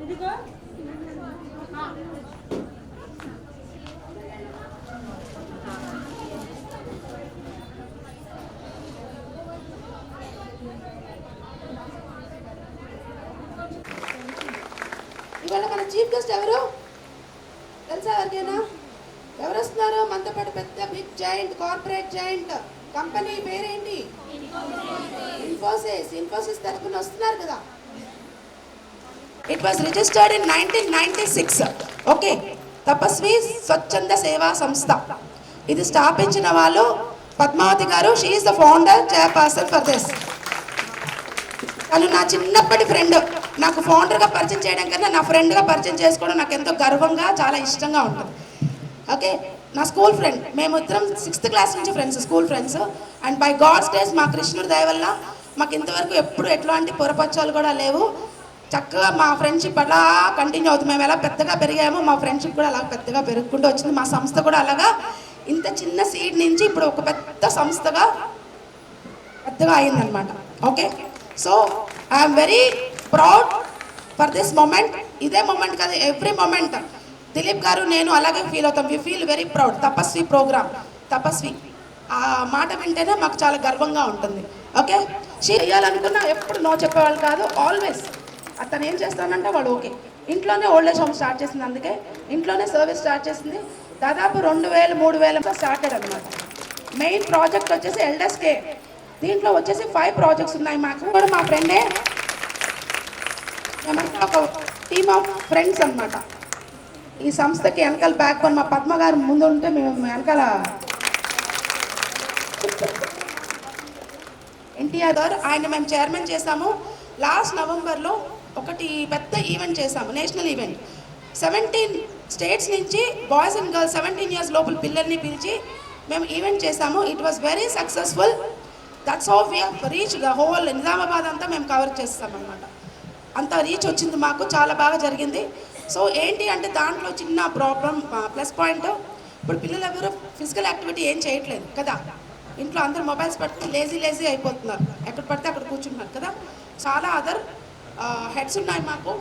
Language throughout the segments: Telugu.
ఇవాళ మన చీఫ్ గెస్ట్ ఎవరు తెలుసా ఎవరికైనా? ఎవరు వస్తున్నారు మనతో పాటు? పెద్ద big joint corporate joint company పేరేంటి? ఇన్ఫోసిస్ తరపున వస్తున్నారు కదా. It was registered in 1996. Okay, Tapasvi స్వచ్ఛంద సేవా సంస్థ. ఇది స్థాపించిన వాళ్ళు Padmavathi garu. She is the founder chairperson for this. తను నా చిన్నప్పటి ఫ్రెండ్. నాకు ఫౌండర్గా పరిచయం చేయడం కన్నా నా ఫ్రెండ్గా పరిచయం చేసుకోవడం నాకు ఎంతో గర్వంగా, చాలా ఇష్టంగా ఉంటుంది. ఓకే, నా స్కూల్ ఫ్రెండ్. మేము ఇద్దరం 6th క్లాస్ నుంచి friends, school friends. And by God's grace మా కృష్ణుడి దయ వల్ల మాకు ఇంతవరకు ఎప్పుడు ఎట్లాంటి పొరపచ్చాలు కూడా లేవు. చక్కగా మా ఫ్రెండ్షిప్ అలా కంటిన్యూ అవుతుంది. మేము ఎలా పెద్దగా పెరిగామో మా ఫ్రెండ్షిప్ కూడా అలా పెద్దగా పెరుగుకుంటూ వచ్చింది. మా సంస్థ కూడా అలాగా ఇంత చిన్న సీడ్ నుంచి ఇప్పుడు ఒక పెద్ద సంస్థగా పెద్దగా అయిందనమాట. Okay, so I'm very proud for this moment. ఇదే మూమెంట్ కాదు, ఎవ్రీ మూమెంట్ దిలీప్ గారు నేను అలాగే ఫీల్ అవుతాం. We feel very proud. Tapasvi programme, Tapasvi ఆ మాట వింటేనే మాకు చాలా గర్వంగా ఉంటుంది. ఓకే, చేయాలనుకున్నా ఎప్పుడు నో చెప్పేవాళ్ళు కాదు. ఆల్వేస్ అతను ఏం చేస్తానంటే వాడు ఓకే. ఇంట్లోనే ఓల్డేజ్ హోమ్ స్టార్ట్ చేసింది, అందుకే ఇంట్లోనే సర్వీస్ స్టార్ట్ చేసింది. దాదాపు 2000-3000 స్టార్టెడ్ అనమాట. మెయిన్ ప్రాజెక్ట్ వచ్చేసి ఎల్డర్స్ కే. దీంట్లో వచ్చేసి 5 ప్రాజెక్ట్స్ ఉన్నాయి. మాకు కూడా మా ఫ్రెండే, మేమంతా ఒక టీమ్ ఆఫ్ ఫ్రెండ్స్ అనమాట. ఈ సంస్థకి వెనకాల బ్యాక్ బోన్ మా పద్మ గారు ముందు ఉంటే మేము వెనకాల ఎన్టీఆర్ గారు, ఆయన మేము చైర్మన్ చేసాము. లాస్ట్ నవంబర్లో ఒకటి పెద్ద ఈవెంట్ చేసాము, నేషనల్ ఈవెంట్. 17 స్టేట్స్ నుంచి బాయ్స్ అండ్ గర్ల్స్ 17 ఇయర్స్ లోపల పిల్లల్ని పిలిచి మేము ఈవెంట్ చేసాము. It was very successful. That's how we have reach the whole Nizamabad అంతా మేము కవర్ చేస్తాం అనమాట. అంత రీచ్ వచ్చింది మాకు, చాలా బాగా జరిగింది. సో ఏంటి అంటే దాంట్లో చిన్న ప్రాబ్లం, ప్లస్ పాయింట్, ఇప్పుడు పిల్లలు ఎవరు ఫిజికల్ యాక్టివిటీ ఏం చేయట్లేదు కదా. ఇంట్లో అందరు మొబైల్స్ పట్టుకుని లేజీ అయిపోతున్నారు, ఎక్కడ పడితే అక్కడ కూర్చుంటున్నారు కదా. చాలా అదర్ హెడ్స్ ఉన్నాయి మాకు.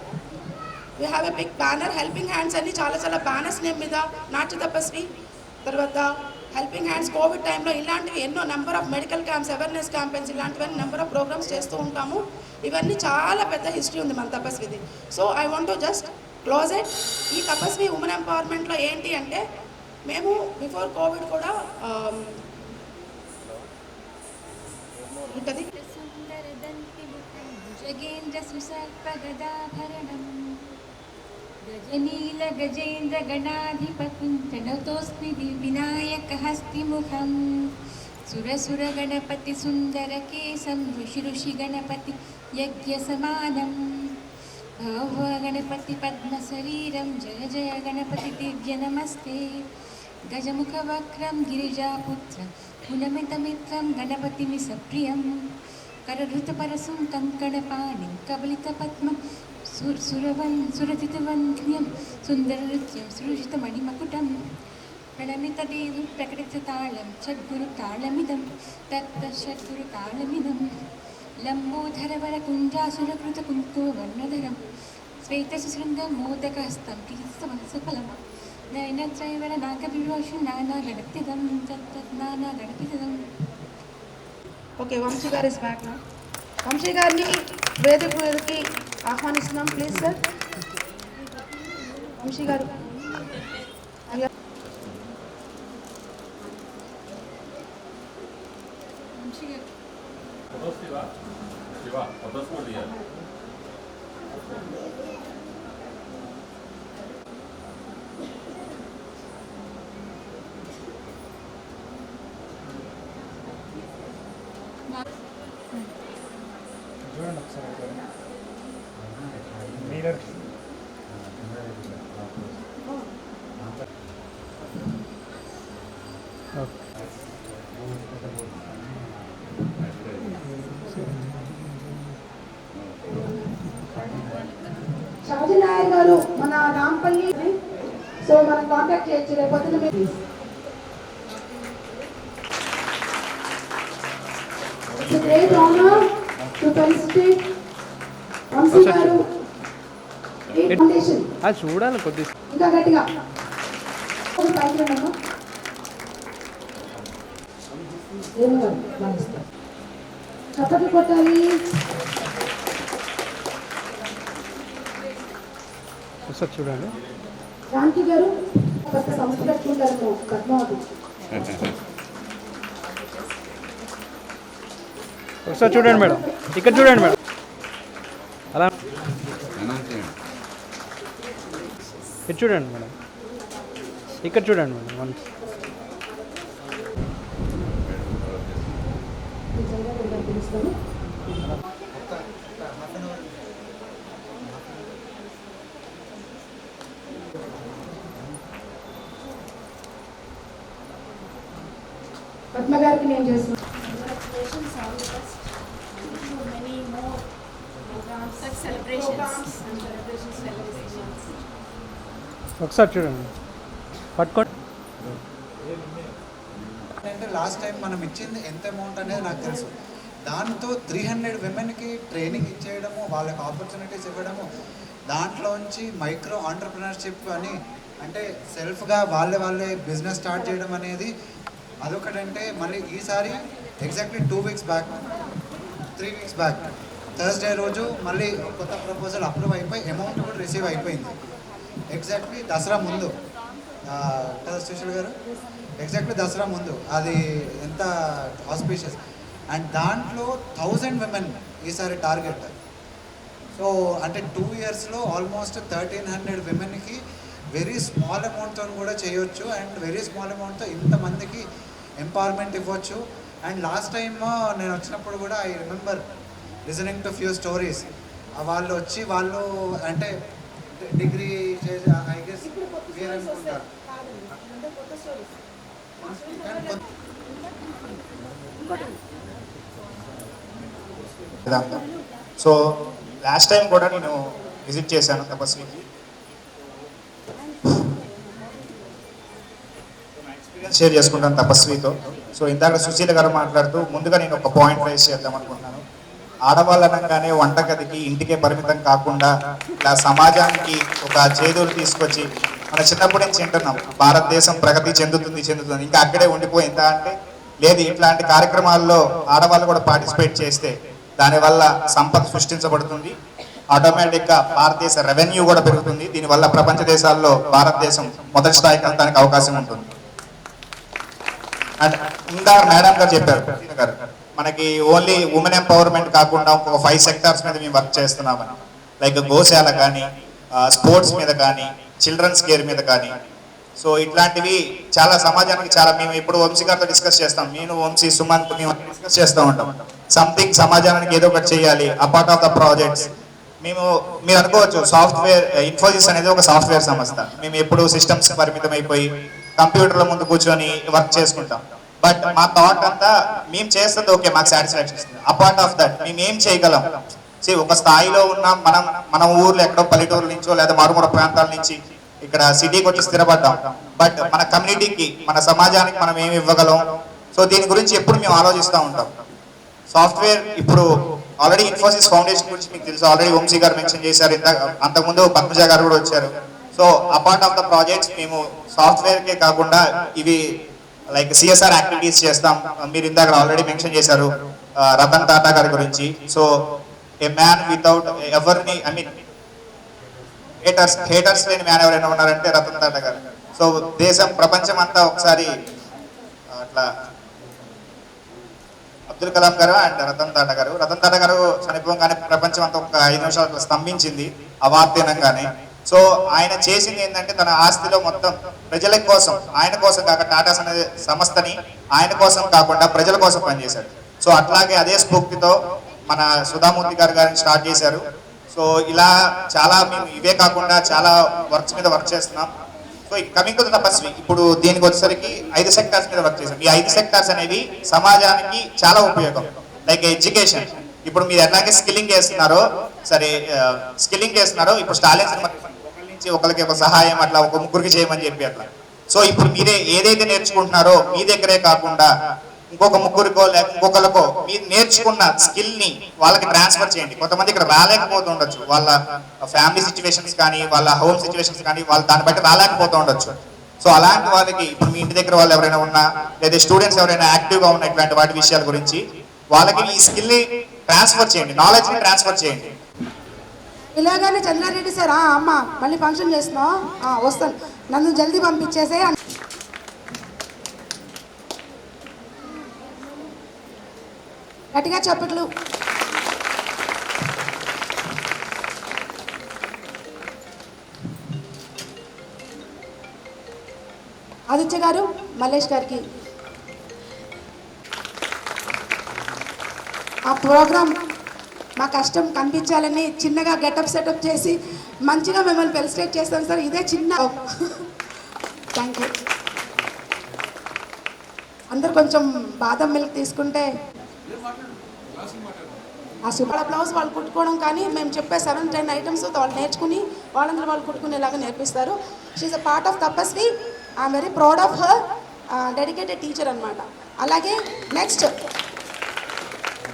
We have a big banner, helping hands అని చాలా బ్యానర్స్ నేమ్ మీద, నాట్య తపస్వి, తర్వాత హెల్పింగ్ హ్యాండ్స్. కోవిడ్ టైంలో ఇలాంటివి ఎన్నో number of medical camps, awareness campaigns, ఇలాంటివన్నీ నెంబర్ ఆఫ్ ప్రోగ్రామ్స్ చేస్తూ ఉంటాము. ఇవన్నీ చాలా పెద్ద హిస్టరీ ఉంది మన తపస్విది. So I want to just close it. ఈ తపస్వి ఉమెన్ ఎంపవర్మెంట్లో ఏంటి అంటే, మేము బిఫోర్ కోవిడ్ కూడా ఉంటుంది గజనీల గజేంద్ర గణాధిపతించనతోస్మి వినాయకహస్తిముఖం సురసుర గణపతి సుందర కేశం ఋషి గణపతి యజ్ఞ సమానం భవ గణపతి పద్మ శరీరం జయ జయ గణపతి దివ్య నమస్తే గజముఖ వక్రం గిరిజాపుత్రం పునమితమిత్రం గణపతిమి సప్రియం కరధృతపరసం కంకణపాణిం కబలిత పద్మం సురతితవంధ్యం సుందరనృత్యం సృజితమణిమకుటం ప్రణమితదేవం ప్రకటితతాళం షడ్గురు తాళమిదం తత్త షడ్గురు తాళమిదం లంబోధరవరకుంజాసురకృత కుంకుమవర్ణధరం శ్వేతశృంగం మోదకహస్తం కీర్తమనసఫలం నయనత్రైవర నాగవిభూషణ నానా గణపిదం తత్తత్ నానా గణపిదం. ఓకే, వంశీ గారు ఇస్ బ్యాక్. వంశీ గారిని వేదిక మీదకి ఆహ్వానిస్తున్నాం, ప్లీజ్ సార్. వంశీ గారు షాజీ నాయర్ గారు మన రాంపల్లి. సో మనం కాంటాక్ట్ చేయొచ్చు రేపొద్దున. It's a great honor to felicitate Vamsi గారు ఫౌండేషన్ అది చూడాలి కొద్దిగా. ఇంకా గట్టిగా ఒక పైకి రండమ్మా. ఏమో భావిస్తా చప్పట్లు కొట్టాలి. ఒకసారి చూడండి. శాంతి గారు కొత్త సంస్థ పెట్టుకుంటారు పద్మావతి. ఒకసారి చూడండి మేడం, ఇక్కడ చూడండి మేడం. అలా ఇటు చూడండి మేడం, ఇక్కడ చూడండి మేడం. వన్ పద్మ గారికి నేను చేస్తున్నాను. Congratulations, all the best. To many more programs, such celebrations. ఒకసారి చూడండి, పట్టుకోండి. అంటే లాస్ట్ టైం మనం ఇచ్చింది ఎంత అమౌంట్ అనేది నాకు తెలుసు. దాంతో 300 విమెన్కి ట్రైనింగ్ ఇచ్చేయడము, వాళ్ళకి ఆపర్చునిటీస్ ఇవ్వడము, దాంట్లోంచి మైక్రో ఆంటర్ప్రినర్షిప్ అని అంటే సెల్ఫ్గా వాళ్ళే బిజినెస్ స్టార్ట్ చేయడం అనేది అదొకటంటే. మళ్ళీ ఈసారి exactly 2 weeks back 3 weeks back Thursday రోజు మళ్ళీ కొత్త ప్రపోజల్ అప్రూవ్ అయిపోయి అమౌంట్ కూడా రిసీవ్ అయిపోయింది. ఎగ్జాక్ట్లీ దసరా ముందు కదా సుశీల్ గారు, ఎగ్జాక్ట్లీ దసరా ముందు. అది ఎంత ఆస్పీషియస్. అండ్ దాంట్లో 1000 విమెన్ ఈసారి టార్గెట్. సో అంటే 2 yearsలో ఆల్మోస్ట్ 1300 విమెన్కి వెరీ స్మాల్ అమౌంట్తో కూడా చేయొచ్చు. అండ్ వెరీ స్మాల్ అమౌంట్తో ఇంతమందికి ఎంపవర్మెంట్ ఇవ్వచ్చు. అండ్ లాస్ట్ టైమ్ నేను వచ్చినప్పుడు కూడా I remember listening to few stories. వాళ్ళు వచ్చి వాళ్ళు అంటే డిగ్రీ చేసి ఐ గెస్ అనుకుంటారు. సో లాస్ట్ టైం కూడా నేను విజిట్ చేశాను తపస్వికి. ఎక్స్పీరియన్స్ షేర్ చేసుకుంటాను తపస్వితో. సో ఇందాక సుశీల గారు మాట్లాడుతూ ముందుగా నేను ఒక పాయింట్ రైజ్ చేద్దాం అనుకుంటున్నాను. ఆడవాళ్ళు అనగానే వంటగదికి ఇంటికే పరిమితం కాకుండా ఇలా సమాజానికి ఒక చేదులు తీసుకొచ్చి మన చిన్నప్పటి నుంచి వింటున్నాం భారతదేశం ప్రగతి చెందుతుంది ఇంకా అక్కడే ఉండిపోయిందా అంటే లేదు. ఇట్లాంటి కార్యక్రమాల్లో ఆడవాళ్ళు కూడా పార్టిసిపేట్ చేస్తే దానివల్ల సంపద సృష్టించబడుతుంది. ఆటోమేటిక్గా భారతదేశ రెవెన్యూ కూడా పెరుగుతుంది. దీనివల్ల ప్రపంచ దేశాల్లో భారతదేశం మొదటి స్థాయికి వెళ్ళడానికి అవకాశం ఉంటుంది. అండ్ ఇంకా మేడం గారు చెప్పారు గారు మనకి ఓన్లీ ఉమెన్ ఎంపవర్మెంట్ కాకుండా ఇంకొక 5 sectors మీద మేము వర్క్ చేస్తున్నామని. లైక్ గోశాల కానీ, స్పోర్ట్స్ మీద కానీ, చిల్డ్రన్స్ కేర్ మీద కానీ. సో ఇట్లాంటివి చాలా సమాజానికి చాలా మేము ఇప్పుడు వంశీ గారితో డిస్కస్ చేస్తాం. నేను వంశీ సుమంత్ మేము డిస్కస్ చేస్తూ ఉంటాం. సంథింగ్ సమాజానికి ఏదో ఒకటి చేయాలి. అపార్ట్ ఆఫ్ ద ప్రాజెక్ట్స్ మీరు అనుకోవచ్చు సాఫ్ట్వేర్ ఇన్ఫోసిస్ అనేది ఒక సాఫ్ట్వేర్ సంస్థ. మేము ఎప్పుడు సిస్టమ్స్ పరిమితం అయిపోయి కంప్యూటర్ల ముందు కూర్చొని వర్క్ చేసుకుంటాం. బట్ మా థాట్ అంతా మేము చేస్తుంది ఓకే, మాకు సాటిస్ఫాక్షన్ ఇస్తుంది. అపార్ట్ ఆఫ్ దట్ మేము ఏం చేయగలం. ఒక స్థాయిలో ఉన్న మన ఊర్లో ఎక్కడో పల్లెటూరు నుంచో లేదా మారుమూల ప్రాంతాల నుంచి ఇక్కడ సిటీకి వచ్చి స్థిరపడ్డాం. బట్ మన కమ్యూనిటీకి మన సమాజానికి మనం ఏమి ఇవ్వగలం. సో దీని గురించి ఎప్పుడు మేము ఆలోచిస్తూ ఉంటాం. సాఫ్ట్వేర్ ఇప్పుడు ఆల్రెడీ ఇన్ఫోసిస్ ఫౌండేషన్ గురించి మీకు తెలుసు, ఆల్రెడీ వంశీ గారు మెన్షన్ చేశారు. అంతకుముందు పద్మజ గారు కూడా వచ్చారు. So apart of the projects మేము సాఫ్ట్వేర్కే కాకుండా ఇవి లైక్ సిఎస్ఆర్ యాక్టివిటీస్ చేస్తాం. మీరు ఇందాక ఆల్రెడీ మెన్షన్ చేశారు రతన్ టాటా గారి గురించి. సో ఏ మ్యాన్ వితౌట్ ఎవరిని ఐ మీన్ హేటర్స్ లేని మ్యాన్ ఎవరైనా ఉన్నారంటే రతన్ టాటా గారు. సో దేశం ప్రపంచం అంతా ఒకసారి అట్లా అబ్దుల్ కలాం గారు అండ్ రతన్ టాటా గారు చనిపోగానే ప్రపంచం అంతా ఒక 5 నిమిషాలు స్తంభించింది ఆ వార్త వినంగానే. సో ఆయన చేసింది ఏంటంటే తన ఆస్తిలో మొత్తం ప్రజల కోసం, ఆయన కోసం కాక టాటాస్ అనే సంస్థని ఆయన కోసం కాకుండా ప్రజల కోసం పనిచేశాడు. సో అట్లాగే అదే స్ఫూర్తితో మన సుధామూర్తి గారిని స్టార్ట్ చేశారు. సో ఇలా చాలా మేము ఇవే కాకుండా చాలా వర్క్స్ మీద వర్క్ చేస్తున్నాం. సో కమింగ్ టు ద తపస్వి ఇప్పుడు దీనికి వచ్చేసరికి 5 sectors మీద వర్క్ చేశాం. ఈ 5 sectors అనేవి సమాజానికి చాలా ఉపయోగం. లైక్ ఎడ్యుకేషన్, ఇప్పుడు మీరు ఎట్లాగే స్కిల్లింగ్ చేస్తున్నారో సరే స్కిల్లింగ్ చేస్తున్నారో ఇప్పుడు స్టాలిన్స్ ఒకరి నుంచి ఒకరికి ఒక సహాయం అట్లా ఒక ముగ్గురికి చేయమని చెప్పి అట్లా. సో ఇప్పుడు మీరే ఏదైతే నేర్చుకుంటున్నారో మీ దగ్గరే కాకుండా ఇంకొక ముగ్గురికో లేక ఇంకొకరికో మీరు నేర్చుకున్న స్కిల్ని వాళ్ళకి ట్రాన్స్ఫర్ చేయండి. కొంతమంది ఇక్కడ రాలేకపోతూ ఉండొచ్చు, వాళ్ళ ఫ్యామిలీ సిచ్యువేషన్స్ కానీ వాళ్ళ హోమ్ సిచ్యువేషన్స్ కానీ వాళ్ళు దాన్ని బట్టి రాలేకపోతూ ఉండొచ్చు. సో అలాంటి వాళ్ళకి ఇప్పుడు మీ ఇంటి దగ్గర వాళ్ళు ఎవరైనా ఉన్నా లేదా స్టూడెంట్స్ ఎవరైనా యాక్టివ్గా ఉన్న ఇట్లాంటి వాటి విషయాల గురించి వాళ్ళకి ఈ స్కిల్ని ట్రాన్స్ఫర్ చేయండి, నాలెడ్జ్ని ట్రాన్స్ఫర్ చేయండి. ఇలాగానే చంద్రారెడ్డి సార్ అమ్మ మళ్ళీ ఫంక్షన్ చేస్తున్నావు వస్తాను, నన్ను జల్దీ పంపించేసే. గట్టిగా చప్పట్లు. ఆదిత్య గారు మల్లేష్ గారికి ఆ ప్రోగ్రామ్ మా కష్టం కనిపించాలని చిన్నగా గెటప్ సెటప్ చేసి మంచిగా మిమ్మల్ని ఫెలిసిటేట్ చేస్తాం సార్. ఇదే చిన్న థ్యాంక్ యూ. అందరు కొంచెం బాదం మిల్క్ తీసుకుంటే ఆ సూపర్ బ్లౌజ్ వాళ్ళు కుట్టుకోవడం కానీ మేము చెప్పే 7-10 ఐటమ్స్ వాళ్ళు నేర్చుకుని వాళ్ళందరూ వాళ్ళు కుట్టుకునేలాగా నేర్పిస్తారు. She a part of Tapasvi. I'm very proud of her. Dedicated teacher అనమాట. అలాగే నెక్స్ట్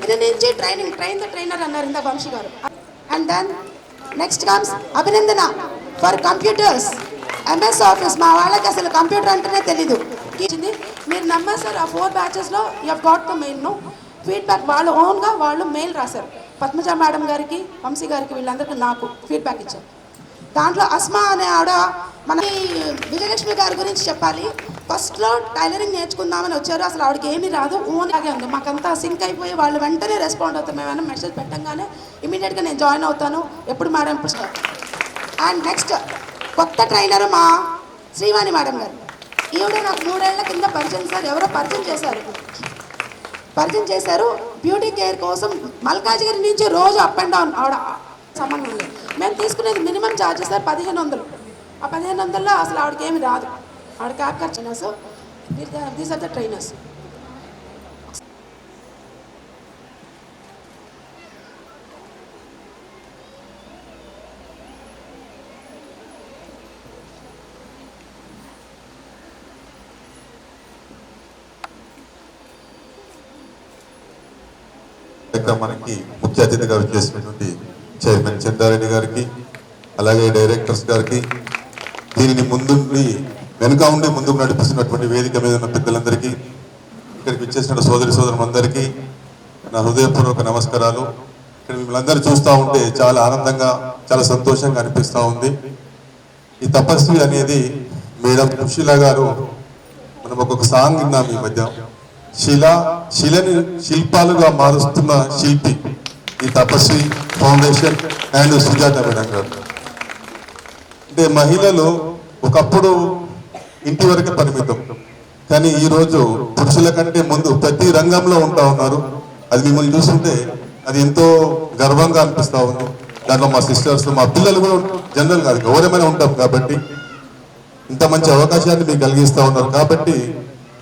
ఇది నుంచి ట్రైన్ ద ట్రైనర్ అన్నారు ఇంత వంశీ గారు. And then next comes Abhinandana for computers MS office. మా వాళ్ళకి అసలు కంప్యూటర్ అంటేనే తెలీదు. మీరు నమ్మరు సార్, ఆ 4 బ్యాచెస్లో you have got the mail feedback. వాళ్ళు ఓన్గా వాళ్ళు మెయిల్ రాశారు పద్మజ మేడం గారికి, వంశీ గారికి, వీళ్ళందరికీ నాకు ఫీడ్బ్యాక్ ఇచ్చారు. దాంట్లో అస్మా అనే ఆవిడ మన విజయలక్ష్మి గారి గురించి చెప్పాలి. ఫస్ట్లో టైలరింగ్ నేర్చుకుందామని వచ్చారు, అసలు ఆవిడకి ఏమీ రాదు, ఓన్లాగే ఉంది. మాకంతా సింక్ అయిపోయి వాళ్ళు వెంటనే రెస్పాండ్ అవుతాం. మేమైనా మెసేజ్ పెట్టంగానే ఇమీడియట్గా నేను జాయిన్ అవుతాను, ఎప్పుడు మేడం ఇప్పుడు. అండ్ నెక్స్ట్ కొత్త ట్రైనర్ మా శ్రీవాణి మేడం గారు. ఈవిడ నాకు 3 ఏళ్ల కింద పరిచయం సార్. ఎవరో పరిచయం చేశారు బ్యూటీ కేర్ కోసం. మల్కాజ్గిరి నుంచి రోజు అప్ అండ్ డౌన్ ఆవిడ సంబంధం ఉంది. మేము తీసుకునేది మినిమం ఛార్జెస్ సార్ 1500. ఆ 1500లో అసలు ఆవిడకి ఏమి రాదు. ఆవిడ క్యాబ్ ఖర్చు. These are the trainers. మనకి ముఖ్య అతిథిగా వచ్చేసినటువంటి చైర్మన్ చంద్రారెడ్డి గారికి, అలాగే డైరెక్టర్స్ గారికి, దీనిని వెనుక ఉండి ముందుకు నడిపిస్తున్నటువంటి వేదిక మీద ఉన్న పెద్దలందరికీ, ఇక్కడికి వచ్చేసిన సోదరులందరికీ నా హృదయపూర్వక నమస్కారాలు. ఇక్కడ మిమ్మల్ని అందరూ చూస్తూ ఉంటే చాలా ఆనందంగా, చాలా సంతోషంగా అనిపిస్తూ ఉంది. ఈ తపస్వి అనేది మేడం సుశీల గారు, మనం ఒక్కొక్క సాంగ్ విన్నాం ఈ మధ్య. శిలని శిల్పాలుగా మారుస్తున్న శిల్పి ఈ తపస్వి ఫౌండేషన్ అండ్ సుజాత మేడం గారు. అంటే మహిళలు ఒకప్పుడు ఇంటి వరకు పరిమితం, కానీ ఈరోజు పురుషుల కంటే ముందు ప్రతి రంగంలో ఉంటా ఉన్నారు. అది మిమ్మల్ని చూస్తుంటే అది ఎంతో గర్వంగా అనిపిస్తూ ఉంది. దాంట్లో మా సిస్టర్స్, మా పిల్లలు కూడా జనరల్ కాదు, ఎవరేమైనా ఉంటాం కాబట్టి ఇంత మంచి అవకాశాన్ని మీకు కలిగిస్తూ ఉన్నారు. కాబట్టి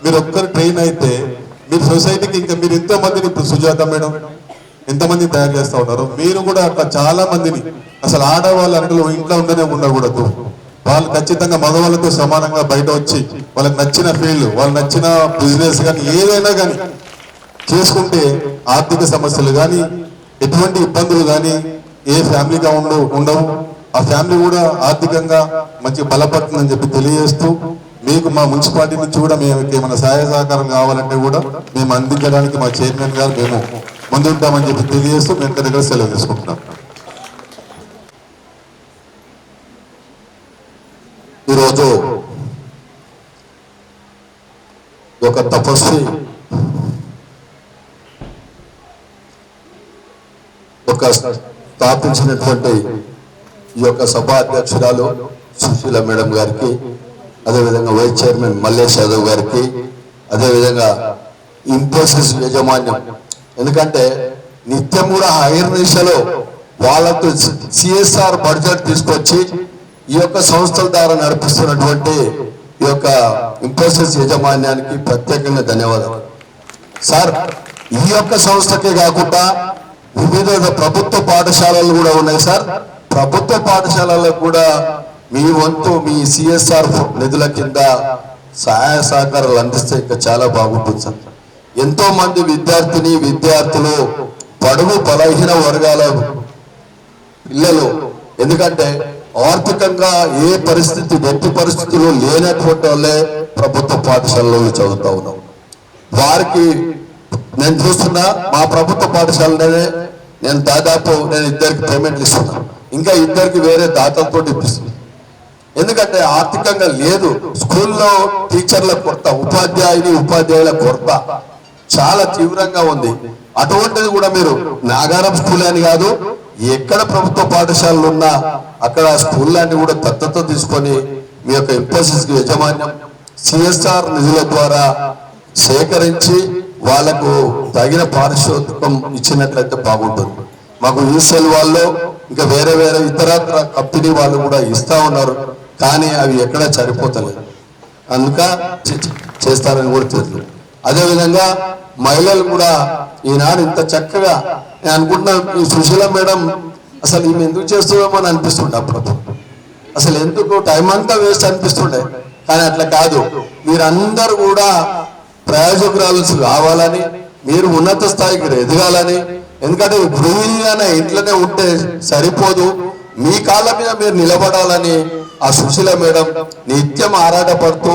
మీరు ఒక్కరు ట్రైన్ అయితే మీరు సొసైటీకి ఇంకా మీరు ఎంతో మందిని, ఇప్పుడు సుజాత మేడం ఎంతమందిని తయారు చేస్తూ ఉన్నారు. మీరు కూడా అట్లా చాలా మందిని, అసలు ఆడవాళ్ళు అంటూ ఇంట్లో ఉండకూడదు. వాళ్ళు ఖచ్చితంగా మగవాళ్ళతో సమానంగా బయట వచ్చి వాళ్ళకి నచ్చిన ఫీల్డ్, వాళ్ళకి నచ్చిన బిజినెస్ కానీ ఏదైనా కానీ చేసుకుంటే ఆర్థిక సమస్యలు కానీ ఎటువంటి ఇబ్బందులు కానీ ఏ ఫ్యామిలీగా ఉండవు. ఆ ఫ్యామిలీ కూడా ఆర్థికంగా మంచి బలపడుతుందని చెప్పి తెలియజేస్తూ, మీకు మా మున్సిపాలిటీ నుంచి కూడా మేము ఏమైనా సహాయ సహకారం కావాలంటే కూడా మేము అందించడానికి మా చైర్మన్ గారు మేము ముందుంటామని చెప్పి తెలియజేస్తూ మేము దగ్గర సెలవు తీసుకుంటున్నాం. ఈరోజు ఒక తపస్వి స్థాపించినటువంటి ఈ యొక్క సభా అధ్యక్షురాలు సుశీల మేడం గారికి, అదేవిధంగా వైస్ చైర్మన్ మల్లేష్ యాదవ్ గారికి, అదేవిధంగా ఇన్ఫోసిస్ యాజమాన్యం, ఎందుకంటే నిత్యం కూడా హైర్నిషలో వాళ్ళకు సిఎస్ఆర్ బడ్జెట్ తీసుకొచ్చి ఈ యొక్క సంస్థల ద్వారా నడిపిస్తున్నటువంటి ఈ యొక్క ఇన్ఫోసిస్ యాజమాన్యానికి ప్రత్యేకంగా ధన్యవాదాలు సార్. ఈ యొక్క సంస్థకే కాకుండా వివిధ ప్రభుత్వ పాఠశాలలు కూడా ఉన్నాయి సార్. ప్రభుత్వ పాఠశాలలకు కూడా మీ వంతు మీ సిఎస్ఆర్ నిధుల కింద సహాయ సహకారాలు అందిస్తే ఇంకా చాలా బాగుంటుంది సార్. ఎంతో మంది విద్యార్థులు బడుగు బలహీన వర్గాల పిల్లలు, ఎందుకంటే ఆర్థికంగా ఏ పరిస్థితి ఎట్టి పరిస్థితులు లేనటువంటి వాళ్ళే ప్రభుత్వ పాఠశాలలో చదువుతా ఉన్నాం. వారికి నేను చూస్తున్నా, మా ప్రభుత్వ పాఠశాలలోనే నేను దాదాపు ఇద్దరికి పేమెంట్లు ఇస్తున్నాను, ఇంకా ఇద్దరికి వేరే దాతలతో ఇప్పిస్తున్నాను. ఎందుకంటే ఆర్థికంగా లేదు. స్కూల్లో టీచర్ల కొరత, ఉపాధ్యాయుల కొరత చాలా తీవ్రంగా ఉంది. అటువంటిది కూడా మీరు నాగారం స్కూల్ అని కాదు, ఎక్కడ ప్రభుత్వ పాఠశాలలు ఉన్నా అక్కడ స్కూళ్ళని కూడా దత్తత తీసుకొని మీ యొక్క ఇంపోసిస్ యాజమాన్యం సిఎస్ఆర్ నిధుల ద్వారా సేకరించి వాళ్ళకు తగిన పారితోషికం ఇచ్చినట్లయితే బాగుంటుంది. మాకు యూసెల్ వాళ్ళు ఇంకా వేరే ఇతరత్ర కంపెనీ వాళ్ళు కూడా ఇస్తా ఉన్నారు, కానీ అవి ఎక్కడా సరిపోతలేదు. అందుక చేస్తారని కూడా తెలుసు. అదేవిధంగా మహిళలు కూడా ఈనాడు ఇంత చక్కగా, నేను అనుకుంటున్నా ఈ సుశీల మేడం అసలు ఈమె ఎందుకు చేస్తుందేమో అని అనిపిస్తుండే అప్పుడప్పుడు. అసలు ఎందుకు టైం అంతా వేస్ట్ అనిపిస్తుండే, కానీ అట్లా కాదు. మీరందరూ కూడా ప్రయోజకురాలు కావాలని, మీరు ఉన్నత స్థాయికి ఎదగాలని. ఎందుకంటే గృహిణిగానే ఇంట్లోనే ఉంటే సరిపోదు, మీ కాళ్ళ మీద మీరు నిలబడాలని ఆ సుశీల మేడం నిత్యం ఆరాటపడుతూ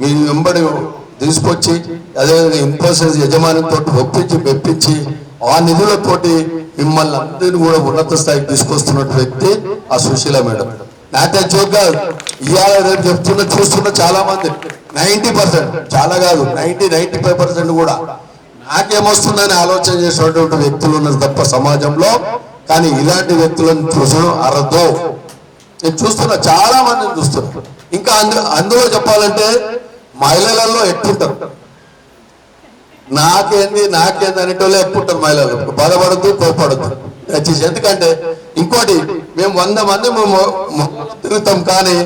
మీ వెంబడి తీసుకొచ్చి, అదేవిధంగా ఇన్ఫోసిస్ యజమానితో మెప్పించి ఆ నిధులతోటి మిమ్మల్ని అందరినీ కూడా ఉన్నత స్థాయికి తీసుకొస్తున్న వ్యక్తి ఆ సుశీల మేడం. నాటే జోక్గా ఇవాళ రేపు చూస్తున్న చాలా మంది 90%, చాలా కాదు 95% కూడా నాకేమొస్తుందని ఆలోచన చేసినటువంటి వ్యక్తులు ఉన్నారు తప్ప సమాజంలో. కానీ ఇలాంటి వ్యక్తులను చూసడం అరదో నేను చూస్తున్నా, చాలా మందిని చూస్తున్నా. ఇంకా అందులో చెప్పాలంటే మహిళలలో ఎక్కుంటారు, నాకేంది అనేటోళ్ళే ఎక్కుంటారు మహిళలు. బాధపడద్దు, కోపడద్దు. ఎందుకంటే ఇంకోటి, మేము 100 మంది తిరుగుతాం, కానీ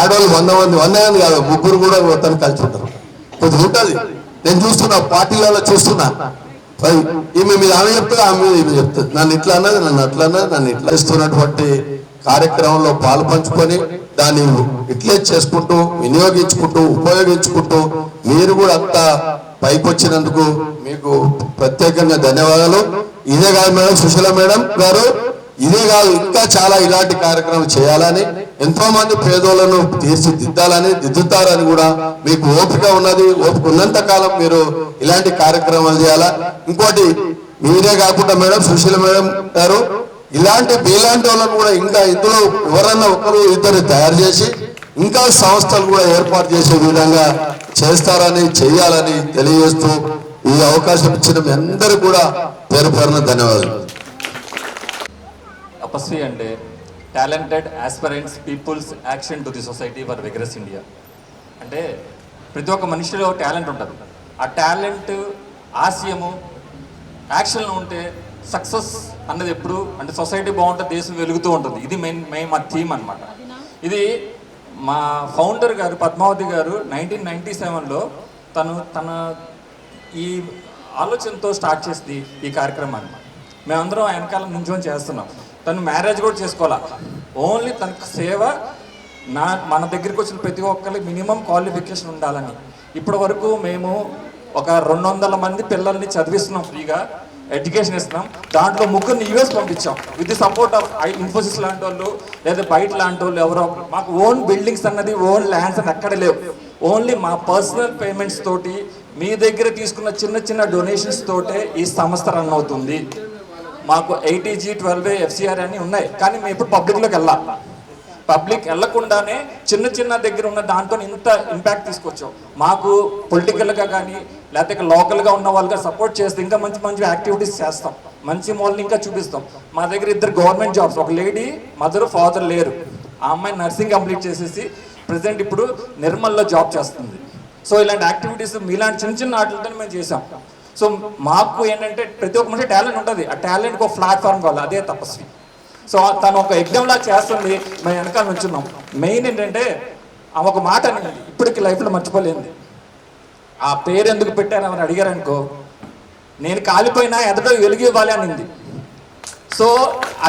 ఆడవాళ్ళు 100 మంది కాదు, 3 కూడా తను కలిసి ఉంటారు. కొద్దిగా ఉంటుంది. నేను చూస్తున్నా, పార్టీలలో చూస్తున్నా, ఈమె మీద ఆమె చెప్తుంది, ఆమె మీద ఈమె చెప్తుంది, నన్ను ఇట్లా అన్నది, నన్ను అట్లా అన్నది, నన్ను ఇట్లా ఇస్తున్నటువంటి కార్యక్రమంలో పాలు పంచుకొని దాన్ని యూటిలైజ్ చేసుకుంటూ, వినియోగించుకుంటూ, ఉపయోగించుకుంటూ మీరు కూడా అంతా పైకి వచ్చినందుకు మీకు ప్రత్యేకంగా ధన్యవాదాలు. ఇదే కాదు మేడం, సుశీల మేడం గారు, ఇదే కాదు ఇంకా చాలా ఇలాంటి కార్యక్రమం చేయాలని, ఎంతో మంది పేదోళ్లను దిద్దుతారని కూడా మీకు ఓపిక ఉన్నది. ఓపిక ఉన్నంత కాలం మీరు ఇలాంటి కార్యక్రమాలు చేయాలా. ఇంకోటి, మీరే కాకుండా మేడం, సుశీల మేడం గారు మీలాంటి వాళ్ళని కూడా ఇంకా ఇందులో ఎవరన్నా ఒకరు ఇద్దరు తయారు చేసి ఇంకా సంస్థలు కూడా ఏర్పాటు చేసే విధంగా చేస్తారని, చేయాలని తెలియజేస్తూ ఈ అవకాశం ఇచ్చిన మీ అందరూ కూడా పేరున ధన్యవాదాలు. తపస్వి అంటే talented aspirants peoples action to the society for vigorous India. అంటే ప్రతి ఒక్క మనిషిలో టాలెంట్ ఉంటుంది. ఆ టాలెంట్ ఆశయము యాక్షన్లో ఉంటే సక్సెస్ అన్నది ఎప్పుడు అంటే సొసైటీ బాగుంటుంది, దేశం వెలుగుతూ ఉంటుంది. ఇది మెయిన్ మా థీమ్ అనమాట. ఇది మా ఫౌండర్ గారు పద్మావతి గారు 1997లో తన ఈ ఆలోచనతో స్టార్ట్ చేసింది ఈ కార్యక్రమాన్ని. మేమందరం వెనకాల నుంచొని చేస్తున్నాం. తను మ్యారేజ్ కూడా చేసుకోవాలా, ఓన్లీ తనకు సేవ. మన దగ్గరికి వచ్చిన ప్రతి ఒక్కరికి మినిమం క్వాలిఫికేషన్ ఉండాలని. ఇప్పటి వరకు మేము ఒక 200 మంది పిల్లల్ని చదివిస్తున్నాం, ఫ్రీగా ఎడ్యుకేషన్ ఇస్తున్నాం. దాంట్లో 3 యూఎస్ పంపించాం with the support of Infosys లాంటి వాళ్ళు, లేదా బయట లాంటి వాళ్ళు ఎవరో. మాకు ఓన్ బిల్డింగ్స్ అన్నది, ఓన్ ల్యాండ్స్ అన్నది ఎక్కడ లేవు. ఓన్లీ మా పర్సనల్ పేమెంట్స్ తోటి, మీ దగ్గర తీసుకున్న చిన్న డొనేషన్స్ తోటే ఈ సంస్థ రన్ అవుతుంది. మాకు 80G 12A FCR అని ఉన్నాయి, కానీ మేము ఇప్పుడు పబ్లిక్లోకి పబ్లిక్ వెళ్లకుండానే చిన్న దగ్గర ఉన్న దాంతో ఇంత ఇంపాక్ట్ తీసుకొచ్చాం. మాకు పొలిటికల్గా కానీ లేకపోతే లోకల్గా ఉన్న వాళ్ళగా సపోర్ట్ చేస్తే ఇంకా మంచి యాక్టివిటీస్ చేస్తాం, మంచి మోల్ని ఇంకా చూపిస్తాం. మా దగ్గర 2 గవర్నమెంట్ జాబ్స్, ఒక లేడీ మదర్ ఫాదర్ లేరు, ఆ అమ్మాయి నర్సింగ్ కంప్లీట్ చేసేసి ప్రజెంట్ ఇప్పుడు నిర్మల్లో జాబ్ చేస్తుంది. సో ఇలాంటి యాక్టివిటీస్ మీలాంటి చిన్న వాటితో మేము చేసాం. సో మాకు ఏంటంటే ప్రతి ఒక్క మనిషి టాలెంట్ ఉంటుంది, ఆ టాలెంట్కి ఒక ప్లాట్ఫామ్ కావాలి, అదే తపస్వి. సో తను ఒక ఎగ్జామ్లా చేస్తుంది, మేము వెనకాల నుంచున్నాం. మెయిన్ ఏంటంటే ఆమె ఒక మాట అనేది ఇప్పటికి లైఫ్లో మర్చిపోలేదు. ఆ పేరు ఎందుకు పెట్టారని అడిగారనుకో, నేను కాలిపోయినా ఎదటో వెలుగు ఇవ్వాలి అనింది. సో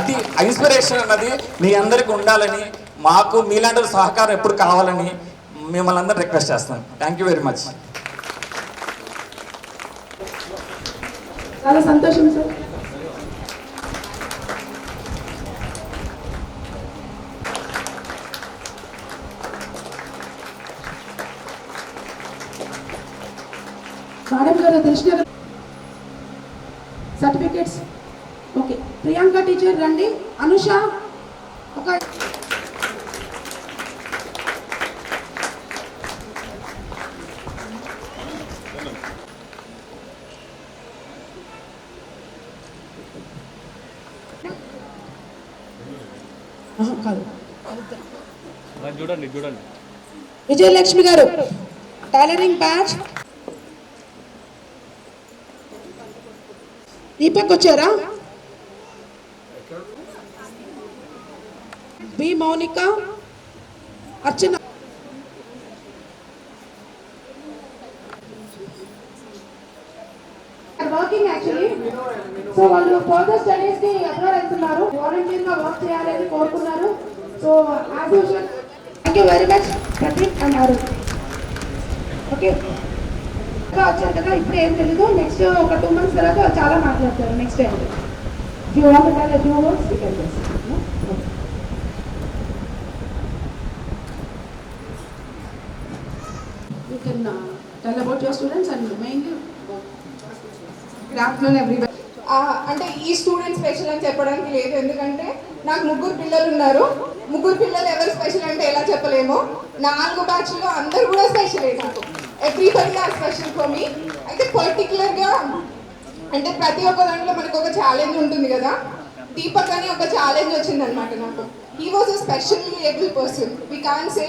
అది ఇన్స్పిరేషన్ అన్నది మీ అందరికీ ఉండాలని, మాకు మీలాంటి సహకారం ఎప్పుడు కావాలని మిమ్మల్ని అందరూ రిక్వెస్ట్ చేస్తాను. Thank you very much. చాలా సంతోషం సార్. మేడం గారు తెలిసిన సర్టిఫికేట్స్. ఓకే, ప్రియాంక టీచర్ రండి. అనుష ఒక కాదు. చూడండి చూడండి. విజయలక్ష్మి గారు టైలరింగ్ బ్యాచ్. దీపక్ వచ్చారా? B Mounika, Archana. Working actually. So వాళ్ళు ఫర్దర్ స్టడీస్ కి అప్లోడ్ అవుతున్నారు. వాలంటీర్ గా వర్క్ చేయాలని కోరుకున్నారు. So as usual thank you very much Pradeep అన్నారు. ఓకే, వచ్చారు కదా, ఇప్పుడు ఏం తెలీదు. నెక్స్ట్ ఒక 2 months తర్వాత చాలా మాట్లాడతారు. Next time you want to tell you words you can just you can tell about your students and mainly good afternoon everyone. అంటే ఈ స్టూడెంట్ స్పెషల్ అని చెప్పడానికి లేదు, ఎందుకంటే నాకు 3 పిల్లలు ఉన్నారు. 3 పిల్లలు ఎవరు స్పెషల్ అంటే ఎలా చెప్పలేము. 4 బ్యాచ్లో అందరు కూడా స్పెషలే. నాకు everybody are special for me. అయితే పర్టికులర్గా అంటే ప్రతి ఒక్క దాంట్లో మనకు ఒక ఛాలెంజ్ ఉంటుంది కదా. దీపక్ అని ఒక ఛాలెంజ్ వచ్చింది అనమాట నాకు. He was a specially able person. We can say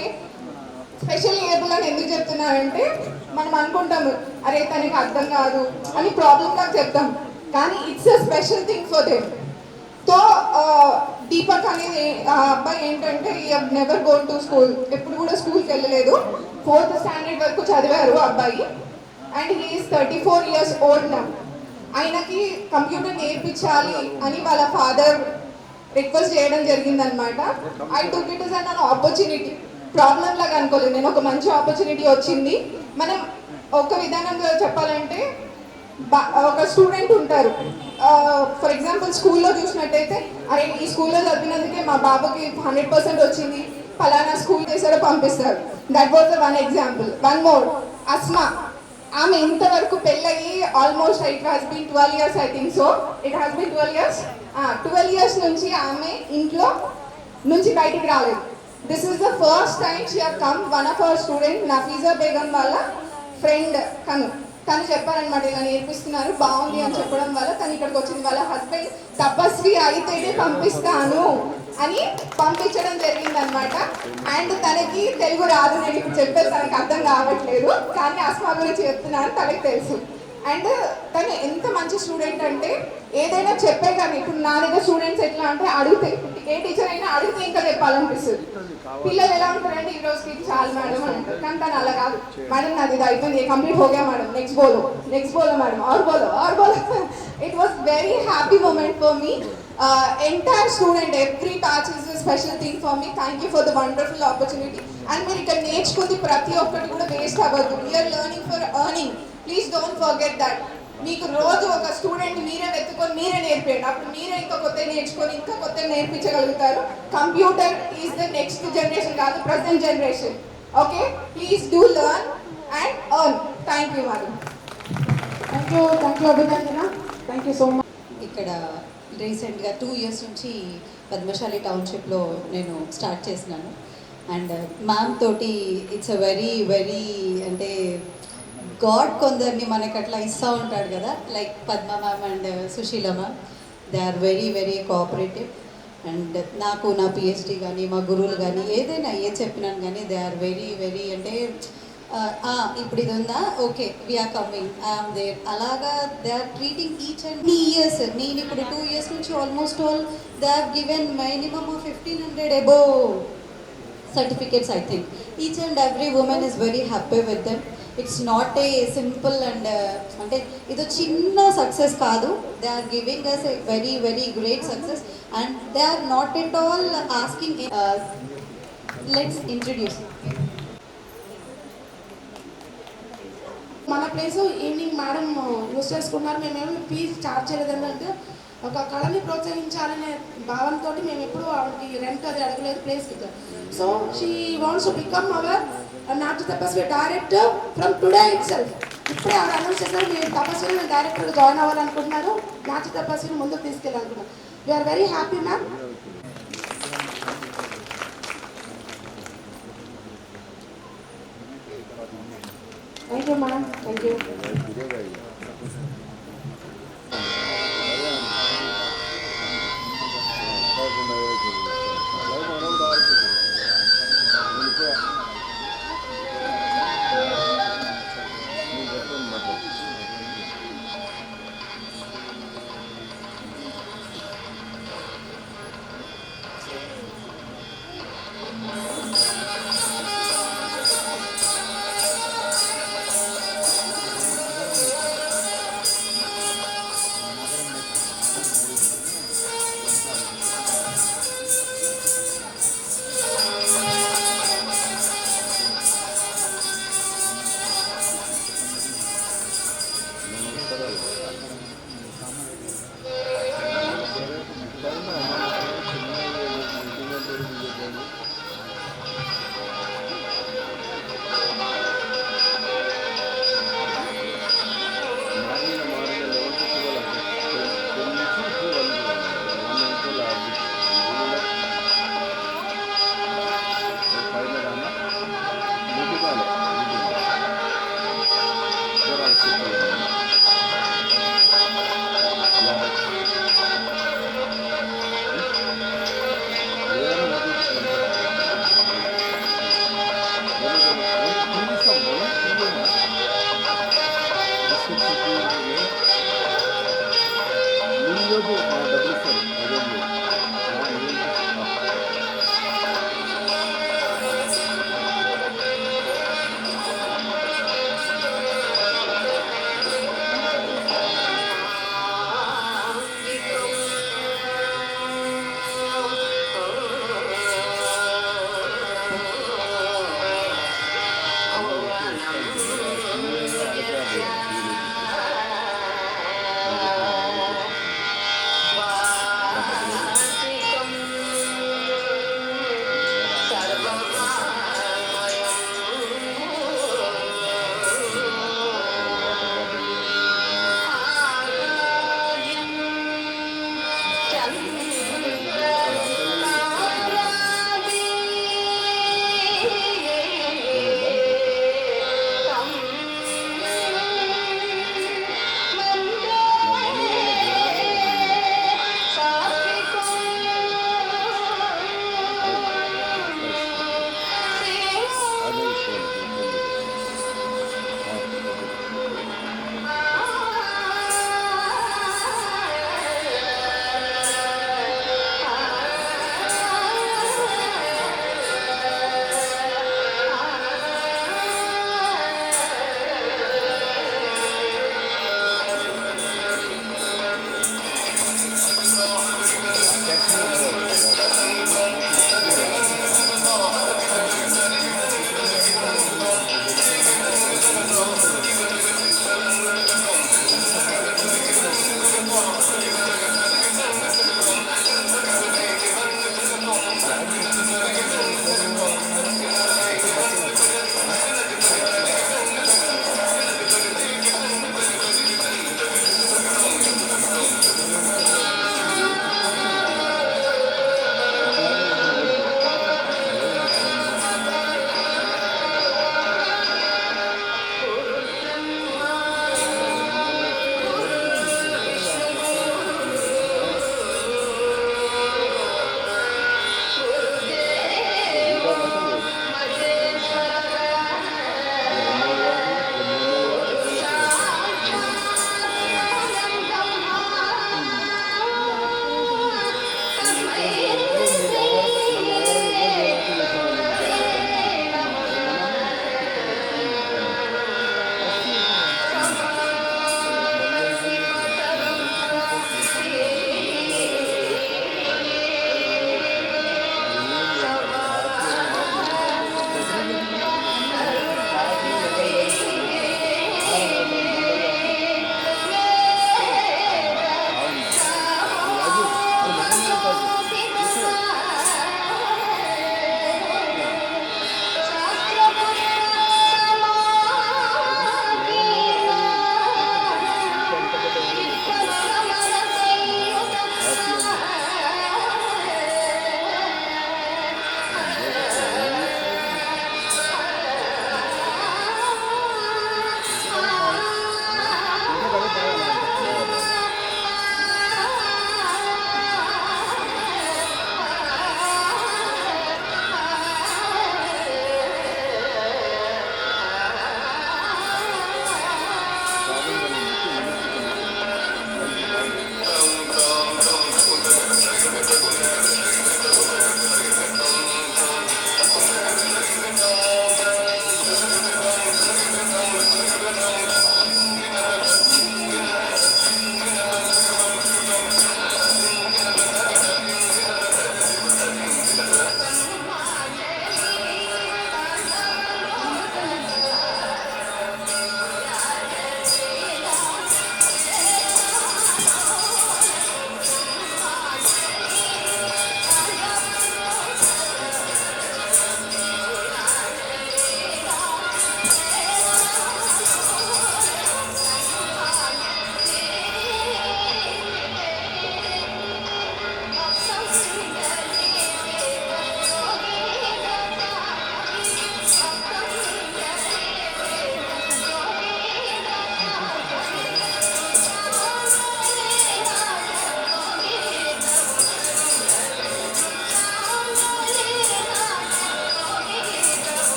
special able అని ఎందుకు చెప్తున్నానంటే మనం అనుకుంటాము అరే తనకి అర్థం కాదు అని ప్రాబ్లమ్ నాకు చెప్తాం, కానీ it's a special thing for them. So Deepak అనేది ఆ అబ్బాయి ఏంటంటే ఈ నెవర్ గోన్ టు స్కూల్, ఎప్పుడు కూడా స్కూల్కి వెళ్ళలేదు. 4th standard వరకు చదివారు ఆ అబ్బాయి. And he is 34 years old now. ఆయనకి కంప్యూటర్ నేర్పించాలి అని వాళ్ళ ఫాదర్ రిక్వెస్ట్ చేయడం జరిగిందనమాట. I took it is an opportunity. Problem లాగా అనుకోలేదు నేను, ఒక మంచి ఆపర్చునిటీ వచ్చింది. మనం ఒక విధానంగా చెప్పాలంటే ఒక స్టూడెంట్ ఉంటారు, ఫర్ ఎగ్జాంపుల్ స్కూల్లో చూసినట్టయితే అరే ఈ స్కూల్లో చదివినందుకే మా బాబుకి 100% వచ్చింది, ఫలానా స్కూల్ చేసారో పంపిస్తారు. That was the one example. One more, Asma. ఆమె ఇంతవరకు పెళ్ళయి almost it has been 12 years I think. So it has been 12 years. 12 years నుంచి ఆమె ఇంట్లో నుంచి బయటికి రాలేదు. This is the first time she have come. One of our student Nafeeza Begum వాళ్ళ ఫ్రెండ్ తను చెప్పారనమాట, ఇలా నేర్పిస్తున్నారు బాగుంది అని చెప్పడం వల్ల తను ఇక్కడికి వచ్చింది. వాళ్ళ హస్బెండ్ తపస్వి అయితేనే పంపిస్తాను అని పంపించడం జరిగిందనమాట. అండ్ తనకి తెలుగు రాదు, నేను ఇప్పుడు చెప్పేది తనకి అర్థం కావట్లేదు, కానీ అస్మా గురించి చెప్తున్నాను, తనకి తెలుసు. అండ్ తను ఎంత మంచి స్టూడెంట్ అంటే ఏదైనా చెప్పే కానీ, ఇప్పుడు నా దగ్గర స్టూడెంట్స్ ఎట్లా అంటే అడిగితే, ఏ టీచర్ అయినా అడిగితే ఇంకా చెప్పాలనిపిస్తుంది. పిల్లలు ఎలా ఉంటారంటే ఈ రోజుకి ఇది చాలు మేడం అని అంటారు, కానీ తను అలా కాదు. మేడం నాది ఇది అయిపోయింది, కంప్లీట్ హోగా మేడం, నెక్స్ట్ బోలో మేడం, ఆర్ బోలో. It was very happy moment for me. Entire student every batch is a special thing for me. Thank you for the wonderful opportunity. And మీరు ఇక్కడ నేర్చుకుంది ప్రతి ఒక్కటి కూడా వేస్ట్ అవ్వద్దు. We are learning for earning. Please don't forget that. మీకు రోజు ఒక స్టూడెంట్ మీరే వెతుకొని మీరే నేర్పేయండి, అప్పుడు మీరే ఇంకా కొత్త నేర్చుకొని ఇంకా కొత్త నేర్పించగలుగుతారు. Computer is the next generation కాదు, present generation. Okay, please do learn and earn. Thank you madam. Thank you Abhinandana. Thank you so much. ఇక్కడ రీసెంట్గా 2 years నుంచి పద్మశాలి టౌన్షిప్లో నేను స్టార్ట్ చేసినాను. అండ్ మ్యామ్ తోటి ఇట్స్ అ వెరీ అంటే గాడ్ కొందరిని మనకి అట్లా ఇస్తూ ఉంటాడు కదా, like Padma ma'am and Sushila ma'am. They are very cooperative. And నాకు నా పిహెచ్డి కానీ మా గురువులు కానీ ఏదైనా చెప్పినాను కానీ దే ఆర్ వెరీ అంటే ఇప్పుడు ఇది ఉందా, okay we're coming, I'm there, అలాగా they are treating each and years. నేను ఇప్పుడు 2 years నుంచి almost all they have given minimum 1500 above certificates I think. Each and every woman is very happy with them. It's not a simple and అంటే ఇది చిన్న సక్సెస్ కాదు. They are giving us a very great success and they are not at all asking. Let's introduce. మన ప్లేస్ ఈవినింగ్ మేడం యూస్ చేసుకున్నారు. మేమేమి ఫీజు చార్జ్ చేయలేదు. ఎందుకంటే ఒక కళని ప్రోత్సహించాలనే భావంతో మేము ఎప్పుడు ఆవిడకి రెంట్ అది అడగలేదు ప్లేస్కి. So she wants to become hour నాట్య తపస్వి director from today it self. ఇప్పుడే ఆవిడ అనౌన్స్ చేశారు, మీరు తపస్విని నేను డైరెక్టర్గా జాయిన్ అవ్వాలనుకుంటున్నారు, నాట్య తపస్విని ముందుకు తీసుకెళ్ళాలనుకుంటున్నాను. We're very happy ma'am. Thank you ma'am. Thank you.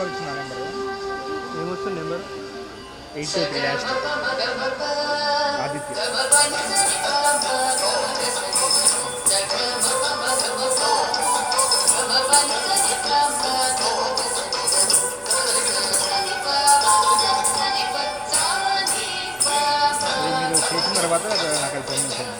ఇచ్చిన నెంబర్ ఏమొస్తుంది నెంబర్ 823 లాస్ట్ ఆదిత్య. మీరు చేసిన తర్వాత నాకు అది పంపించండి.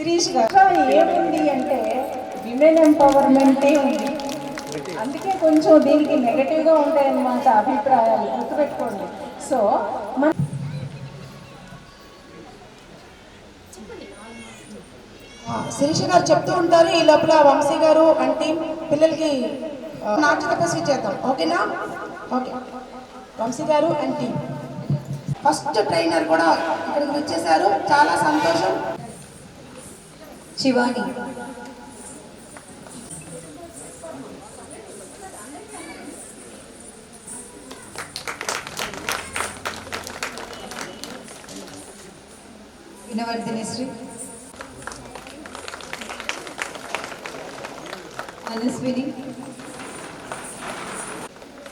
శిరీష్ గారు ఏముంది అంటే విమెన్ ఎంపవర్మెంటే ఉంది. అందుకే కొంచెం దీనికి నెగటివ్గా ఉంటాయన్నమాట అభిప్రాయాలు, గుర్తుపెట్టుకోండి. సో మన శిరీష గారు చెప్తూ ఉంటారు, ఈ లోపల వంశీ గారు అంటే పిల్లలకి నాట్య తపస్వి చేద్దాం. ఓకేనా? ఓకే. వంశీ గారు అండ్ టీమ్ ఫస్ట్ ట్రైనర్ కూడా ఇక్కడికి వచ్చేసారు. చాలా సంతోషం. శివాని, వినవర్ధిని శ్రీ, మనస్విని,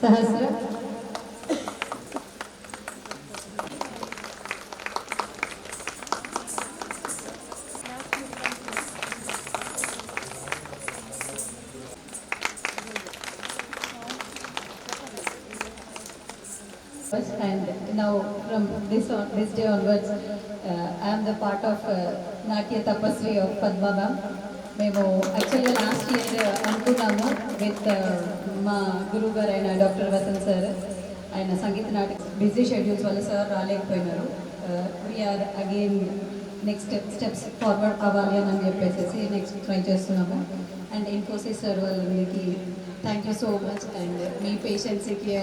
సహస్ర, and now from this day onwards I am the part of Natya Tapasvi of Padma ma'am. మేము యాక్చువల్గా లాస్ట్ ఇయర్ అనుకున్నాము విత్ మా గురువు గారు అయిన డాక్టర్ వసంత్ సార్. ఆయన సంగీత నాటక బిజీ షెడ్యూల్స్ వల్ల సార్ రాలేకపోయినారు. We're again next steps forward అవ్వాలి అని చెప్పేసి నెక్స్ట్ ట్రై చేస్తున్నాము. అండ్ ఇన్ఫోసిస్ సార్ వాళ్ళకి thank you so much. And మీ పేషెన్సీకి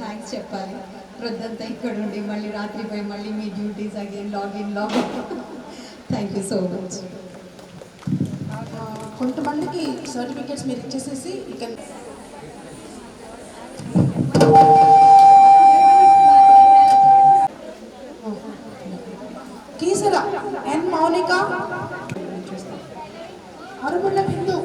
థ్యాంక్స్ చెప్పాలి. ప్రొద్దంతా ఇక్కడ ఉండి మళ్ళీ రాత్రి పోయి మళ్ళీ మీ duties again login thank you so much. కొంతమందికి సర్టిఫికేట్స్ మీరు ఇచ్చేసేసి ఇక కీసర ఎన్ మౌనిక, అరుముల బిందు,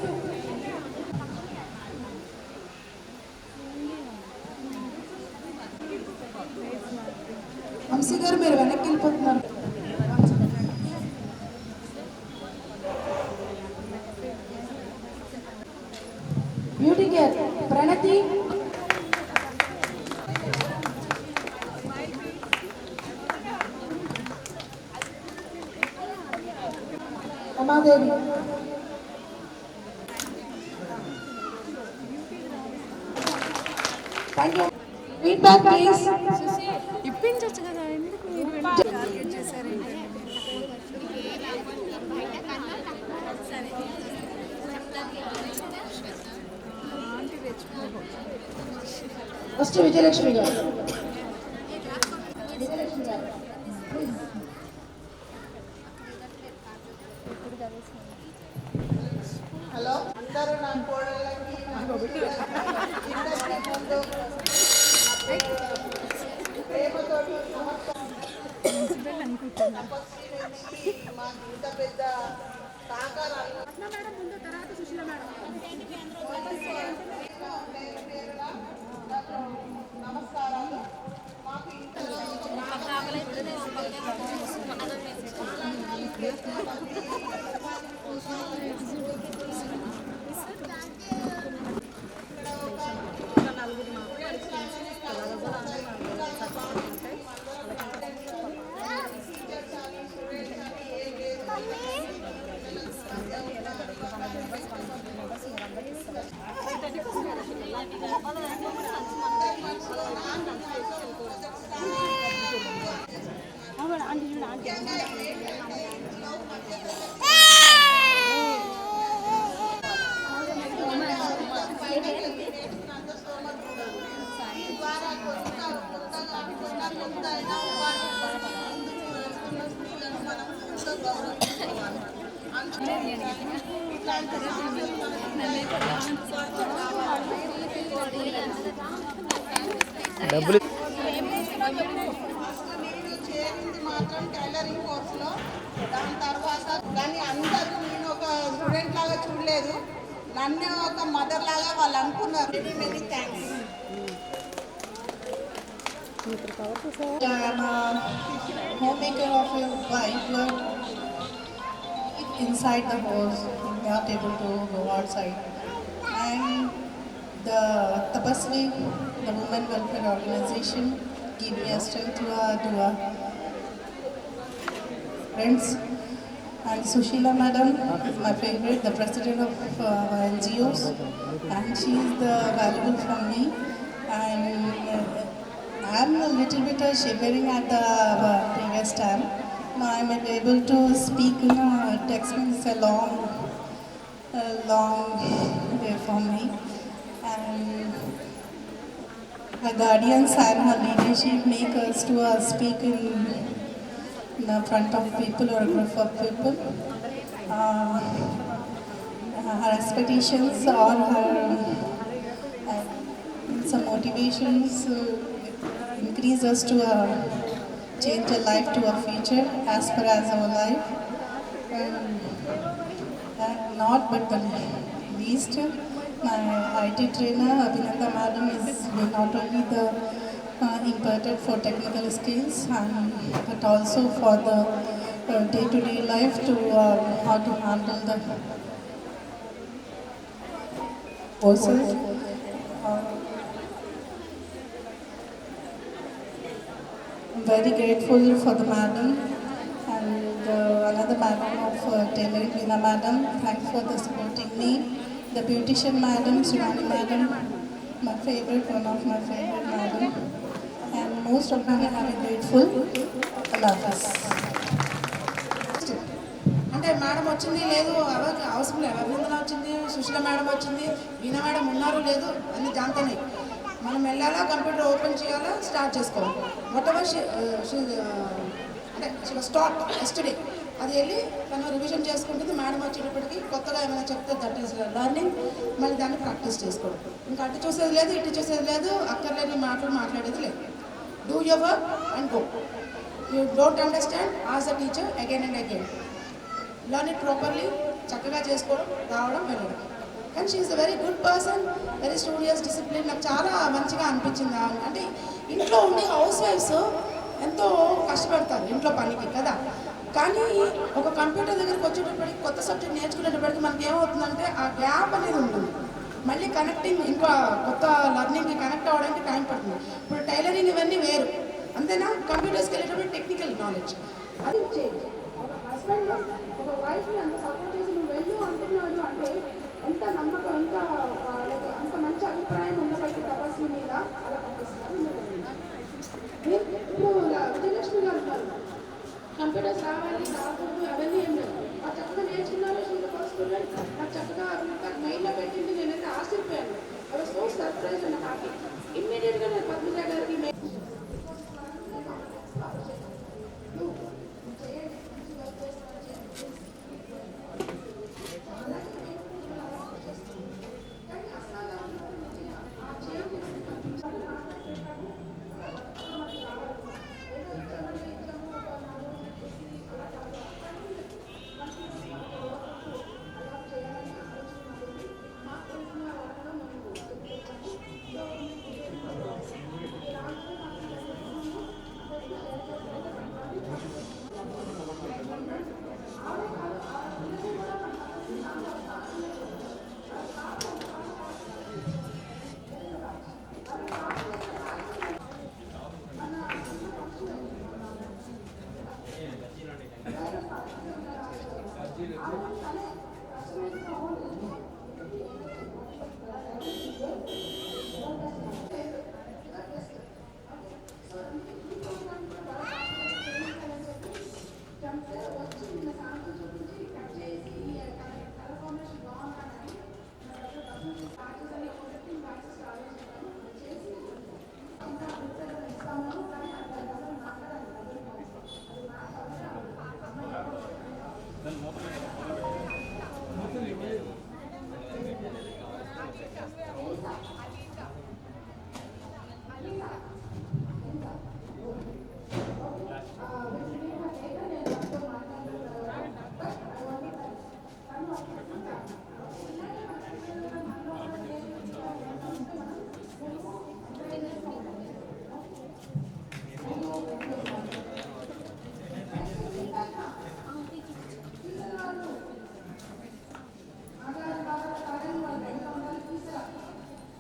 వంశీ గారు మీరు వెనక్కి వెళ్ళిపోతున్నారు. Beauty care Pranathi, Ramadevi, thank you. Feedback please. ఇప్పించవచ్చు కదా, ఎందుకు మీరు టార్గెట్ చేశారు? ఫస్ట్ విజయలక్ష్మి గారు. హలో అందరూ నా కోడళ్ళకి ప్రేమతోటి మాకు ఇంత పెద్ద సహకారాలు నమస్కారాలు. మాకు ఇంత డబ్బులు చేరింది మాత్రం టైలరింగ్ కోర్సులో. దాని తర్వాత కానీ అందరూ నేను ఒక స్టూడెంట్ లాగా చూడలేదు, నన్ను ఒక మదర్ లాగా వాళ్ళు అనుకున్నారు. Many thanks. homemaker of your wife, you are inside the house, you are not able to go outside. And the Tapasvi, the Women Welfare Organization, give me a strength to do friends. And Sushila Madam is my favorite, the president of NGOs, and she is the valuable from me. And I'm a little bit shivering at the previous time. Now I'm able to speak in a text means a long way for me. And her guardians and her leadership make us to speak in the front of people or a group of people. Her expectations or her some motivations increase us to change a life to a future as per as our life. Not but the least, my IT trainer Abhinanda Madam is not only the imparted for technical skills but also for the day-to-day life to how to handle the courses. I'm very grateful for the madam and another madam of tailoring, Veena Madam. Thanks for the supporting me. The beautician madam, Suvani Madam, my favorite, one of my favorite madam. And most of them are grateful. Allah Hafiz. అంటే మేడం వచ్చింది లేదు అవసరం లేదు. అభినందన వచ్చింది, సుశీల మేడం వచ్చింది, వీణా మేడం ఉన్నారు లేదు అన్ని జాంతనే. మనం వెళ్ళాలా, కంప్యూటర్ ఓపెన్ చేయాలా, స్టార్ట్ చేసుకోవాలి. వాట్ ఎవర్ అంటే స్టార్ట్ ఎస్టర్డే అది వెళ్ళి తను రివిజన్ చేసుకుంటుంది. మేడం వచ్చేటప్పటికి కొత్తగా ఏమైనా చెప్తే దట్ ఈస్ లెర్నింగ్, మళ్ళీ దాన్ని ప్రాక్టీస్ చేసుకోవడం. ఇంకా అటు చూసేది లేదు, ఇటు చూసేది లేదు, అక్కర్లేని మాటలు మాట్లాడేది లేదు. Do your work and go. You don't understand as a teacher again and again. Learn it properly, చక్కగా చేసుకోవడం, రావడం, వెళ్ళడం. కానీ she is a very good person, very studious, discipline. నాకు చాలా మంచిగా అనిపించింది. అంటే ఇంట్లో ఉండి హౌస్ వైఫ్స్ ఎంతో కష్టపడతారు ఇంట్లో పనికి కదా. కానీ ఒక కంప్యూటర్ దగ్గరికి వచ్చేటప్పటికి కొత్త సబ్జెక్ట్ నేర్చుకునేటప్పటికి మనకి ఏమవుతుందంటే ఆ గ్యాప్ అనేది ఉంటుంది. మళ్ళీ కనెక్టింగ్ ఇంకా కొత్త లర్నింగ్కి కనెక్ట్ అవ్వడానికి టైం పడుతుంది. ఇప్పుడు టైలరింగ్ ఇవన్నీ వేరు, అంతేనా? కంప్యూటర్స్కి వెళ్ళేటప్పుడు టెక్నికల్ నాలెడ్జ్ అది చేంజ్. ఒక హస్బెండ్ ఒక వైఫ్ని అంత సపోర్ట్ చేసి నువ్వు వెళ్ళు అంటున్నాడు అంటే ఎంత నమ్మకం, అంత మంచి అభిప్రాయం ఉండబట్టి తపస్సు మీద అలా పంపిస్తున్నారు. ఇప్పుడు విజయలక్ష్మి గారు ఉన్నారు, కంప్యూటర్స్ రావాలి రాకూడదు అవన్నీ ఏం లేదు. ఆ చక్కగా నేర్చుకున్నారు. ఫస్ట్ స్టూడెంట్ నాకు చక్కగా నాకు మైండ్లో పెట్టింది. నేనైతే ఆశ్చర్యపోయాను. I was so surprise and happy. ఇమ్మీడియట్గా నేను పద్మజ గారికి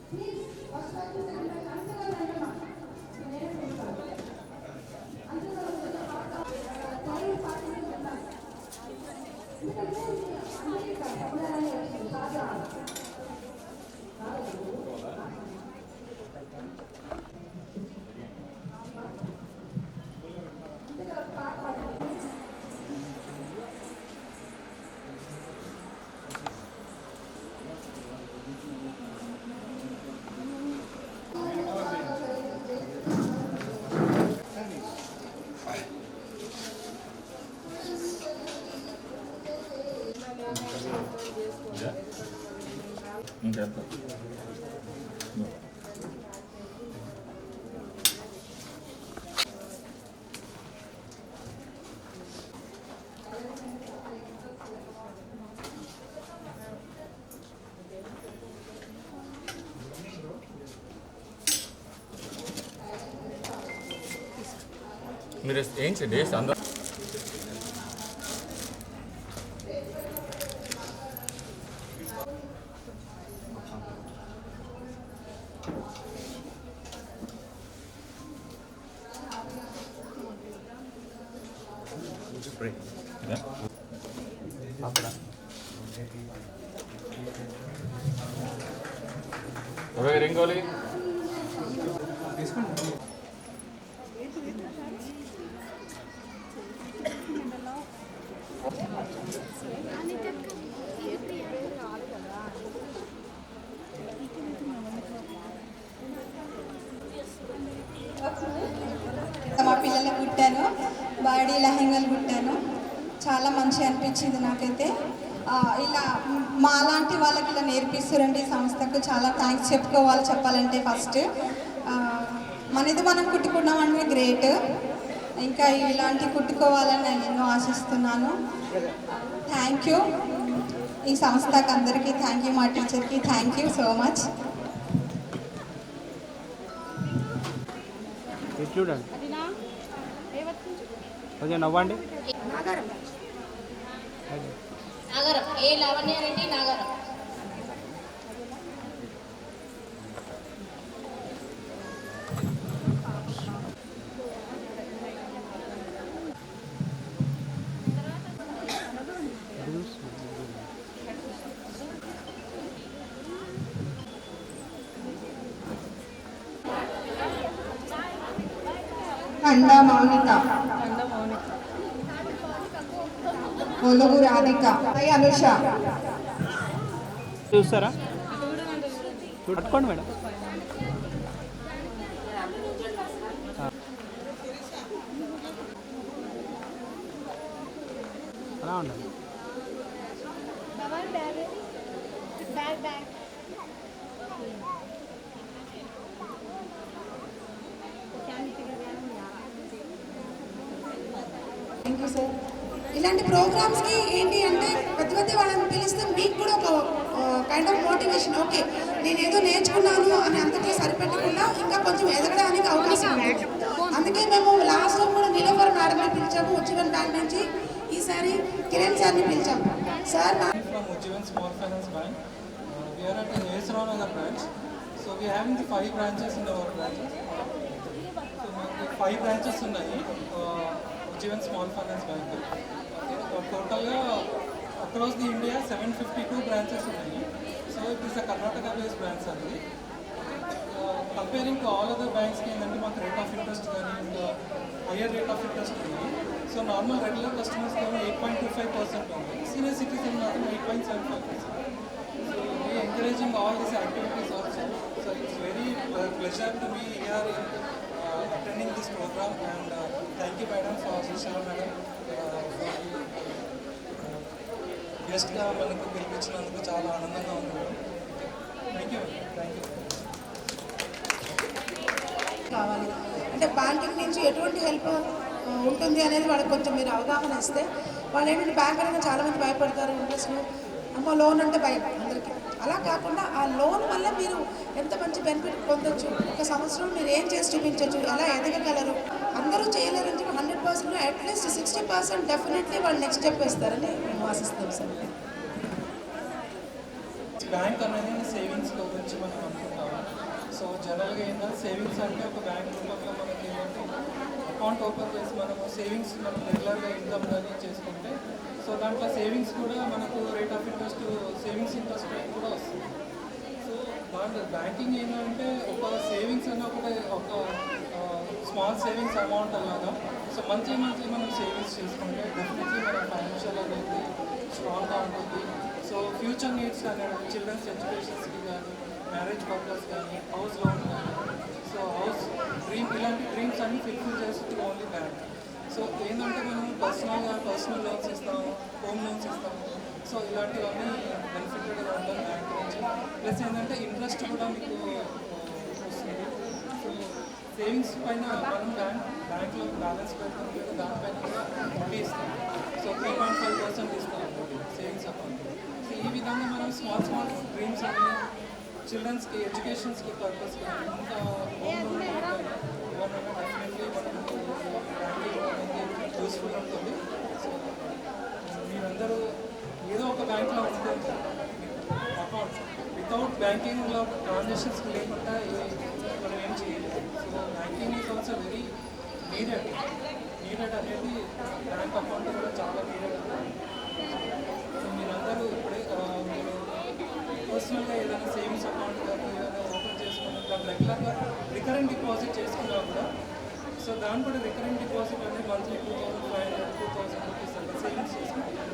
Please మీరు ఏంటి డేస్ అందరూ రింగోలి మా పిల్లలకు కుట్టాను, బాడీ లెహంగాలు కుట్టాను. చాలా మంచి అనిపించింది నాకైతే. ఇలా మా లాంటి వాళ్ళకి ఇలా నేర్పిస్తారండి ఈ సంస్థకు చాలా థ్యాంక్స్ చెప్పుకోవాలి. చెప్పాలంటే ఫస్ట్ మనది మనం కుట్టుకున్నాం అంటే గ్రేట్. ఇంకా ఇలాంటి కుట్టుకోవాలని నేను ఎన్నో ఆశిస్తున్నాను. థ్యాంక్ యూ ఈ సంస్థకు అందరికీ థ్యాంక్ యూ, మా టీచర్కి థ్యాంక్ యూ సో మచ్. చూడండి కొంచెం నవ్వండి. నాగరం ఏ లావణ్యారెడ్డి నాగరం. ఖండ మౌనిక, ఒలుగు రాధిక, అనుష. చూస్తారా? పట్టుకోండి మేడం. అలా ఉండాలి. Thank you sir. ఇలాంటి ప్రోగ్రామ్స్కి ఏంటి అంటే పెద్ద వాళ్ళని పిలిస్తే మీకు కూడా ఒక కైండ్ ఆఫ్ మోటివేషన్. ఓకే నేను ఏదో నేర్చుకున్నాను అని అంతకే సరిపెట్టకుండా ఇంకా కొంచెం ఎదగడానికి అవకాశం ఉంటుంది. అందుకే మేము లాస్ట్ టైం కూడా నీలోఫర్ మేడంని పిలిచాము ఉజ్జీవన్ బ్యాంక్ నుంచి. ఈసారి కిరణ్ సార్ని పిలిచాము. Sir from Ujjivan Small Finance Bank. We are at AS Ravanagar branch. So we are having the 5 branches in our branches. So we 5 branches ఉన్నాయి Ujjivan Small Finance Bank. టోటల్గా అక్రాస్ ది ఇండియా 752 బ్రాంచెస్ ఉన్నాయి. So it is a Karnataka based branch అండి. కంపేరింగ్ టు ఆల్ అదర్ బ్యాంక్స్కి ఏంటంటే మాకు రేట్ ఆఫ్ ఇంట్రెస్ట్ కానీ ఇంకా హయ్యర్ రేట్ ఆఫ్ ఇంట్రెస్ట్ ఉంది. సో నార్మల్ రెగ్యులర్ కస్టమర్స్కి ఏమో 8.25% ఉంది, సీనియర్ సిటిజన్ మాత్రం 8.75%. So we encouraging all these activities also. So it's very pleasure to be here attending this programme and thank you madam for Susha madam గెస్ట్గా మనకు పిలిపించినందుకు చాలా ఆనందంగా ఉంది మేడం. థ్యాంక్ యూ కావాలి అంటే బ్యాంకింగ్ నుంచి ఎటువంటి హెల్ప్ ఉంటుంది అనేది వాళ్ళకి కొంచెం మీరు అవగాహన ఇస్తే వాళ్ళు ఏంటంటే బ్యాంక్ అనేది చాలామంది భయపడతారు. ఇంట్రెస్ట్లు అమ్మ లోన్ అంటే భయం అందరికీ. అలా కాకుండా ఆ లోన్ వల్ల మీరు ఎంత మంచి బెనిఫిట్ పొందొచ్చు, ఒక సంవత్సరం మీరు ఏం చేసి చూపించవచ్చు, ఎలా ఎదగగలరు. అందరూ చేయలేరని చెప్పి 100% అట్లీస్ట్ 60% డెఫినెట్లీ వాళ్ళు నెక్స్ట్ స్టెప్ వేస్తారని మేము ఆశిస్తాం సార్. బ్యాంక్ అనేది సేవింగ్స్ గురించి మనం అనుకుంటాము. సో జనరల్గా ఏంటంటే సేవింగ్స్ అంటే ఒక బ్యాంక్ రూపంలో మనకి ఏంటంటే అకౌంట్ ఓపెన్ చేసి మనము సేవింగ్స్ మనం రెగ్యులర్గా ఇన్కమ్ కానీ చేసుకుంటే సో దాంట్లో సేవింగ్స్ కూడా మనకు rate of interest savings interest rate కూడా వస్తుంది. సో దాంట్లో బ్యాంకింగ్ ఏంటంటే ఒక సేవింగ్స్ అన్న ఒక స్మాల్ సేవింగ్స్ అమౌంట్ అలాగా. సో మంత్లీ మనం సేవింగ్స్ చేసుకుంటే డెఫినెట్లీ మన ఫైనాన్షియల్ అనేది స్ట్రాంగ్గా ఉంటుంది. సో ఫ్యూచర్ నీడ్స్ కానీ చిల్డ్రన్స్ ఎడ్యుకేషన్స్కి కానీ మ్యారేజ్ పర్పస్ కానీ హౌస్ లోన్ కానీ సో హౌస్ డ్రీమ్ ఇలాంటి డ్రీమ్స్ అన్ని ఫుల్ఫిల్ చేస్తుంది ఓన్లీ బ్యాంక్. సో ఏంటంటే మనం పర్సనల్ లోన్స్ ఇస్తాము, హోమ్ లోన్స్ ఇస్తాము. సో ఇలాంటివన్నీ బెనిఫిటెడ్గా ఉంటాయి బ్యాంక్ నుంచి. ప్లస్ ఏంటంటే ఇంట్రెస్ట్ కూడా మీకు వస్తుంది. సో సేవింగ్స్ పైన మనం బ్యాంక్లో బ్యాలెన్స్ పెడతాం కదా, దానిపైన కూడా వడ్డీ ఇస్తాం. సో 3.5% ఇస్తాం సేవింగ్స్ అకౌంట్. సో ఈ విధంగా మనం స్మాల్ డ్రీమ్స్ అన్ని చిల్డ్రన్స్కి ఎడ్యుకేషన్స్కి పర్పస్కి ఇంకా ఇవన్నీ డెఫినెట్లీ మనకు బ్యాంకింగ్ అనేది యూస్ఫుల్ ఉంటుంది. సో మీరందరూ ఏదో ఒక బ్యాంక్లో ఉంటుంది అకౌంట్. వితౌట్ బ్యాంకింగ్లో ట్రాన్సాక్షన్స్ లేకుండా మనం ఏం చేయలేదు. So banking is also very needed అనేది బ్యాంక్ అకౌంట్ కూడా చాలా నీడెడ్. సో మీరందరూ ఇప్పుడే మీరు పర్సనల్గా ఏదైనా సేవింగ్స్ అకౌంట్ కానీ ఏదైనా ఓపెన్ చేసుకుని దాన్ని రెగ్యులర్గా రికరెంట్ డిపాజిట్ చేసుకున్నా కూడా సో దాని కూడా రికరెంట్ డిపాజిట్ అనేది మంత్లీ 2,500 2,000 రూపీస్ అట్లా సేవింగ్స్ చేసుకుంటాం.